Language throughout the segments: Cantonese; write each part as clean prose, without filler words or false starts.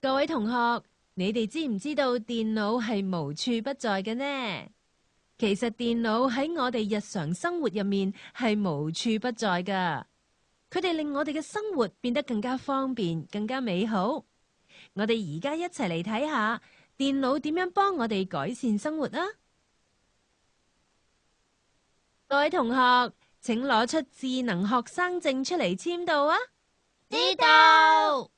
各位同學，你哋知唔知道電腦係無處不在嘅呢？其實電腦喺我哋日常生活入面係無處不在㗎，佢哋令我哋嘅生活變得更加方便、更加美好。我哋而家一齊嚟睇下電腦點樣幫我哋改善生活啊！各位同學，請攞出智能學生證出嚟簽到啊！知道。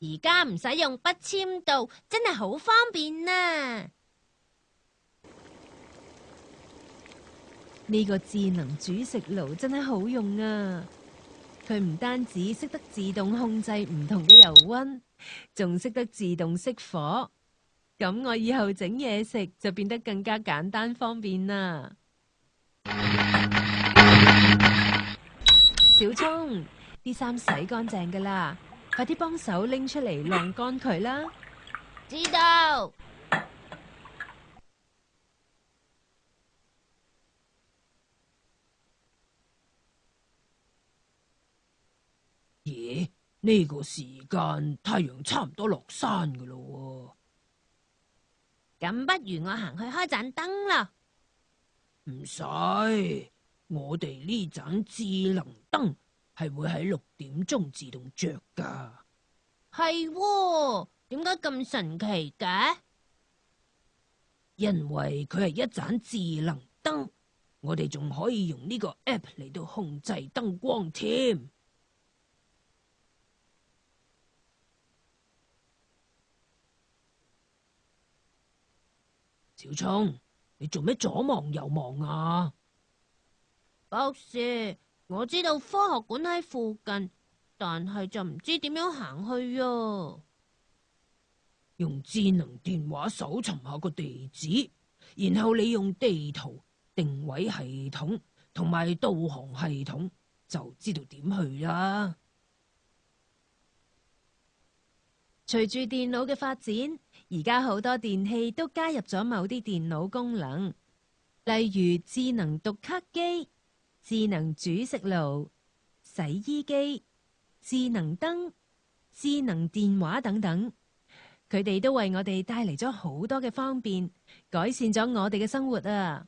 而家唔使用筆簽到，真係好方便啊！呢個智能煮食爐真係好用啊！佢唔單止識得自動控制唔同嘅油溫，仲識得自動熄火。咁我以後整嘢食就變得更加簡單方便啦。小聰，啲衫洗乾淨㗎啦，快啲幫手拎出嚟晾乾佢啦。知道。咦？呢個時間太陽差唔多落山㗎咯咁不如我行去開盞燈啦。喎。唔使，我哋呢盞智能燈係會喺6點鐘自動着㗎。係喎，點解咁神奇嘅？因為佢係一盞智能燈，我哋仲可以用呢個 app 嚟到控制燈光添。小聰，你做咩左望右望啊？博士，我知道科學館喺附近，但係就唔知點樣行去啊。用智能電話搜尋下個地址，然後你用地圖、定位系統同埋導航系統，就知道點去啦。隨住電腦嘅發展，而家好多電器都加入咗某啲電腦功能，例如智能讀卡機、智能煮食爐、洗衣機、智能燈、智能電話等等。佢哋都為我哋帶嚟咗好多嘅方便，改善咗我哋嘅生活啊！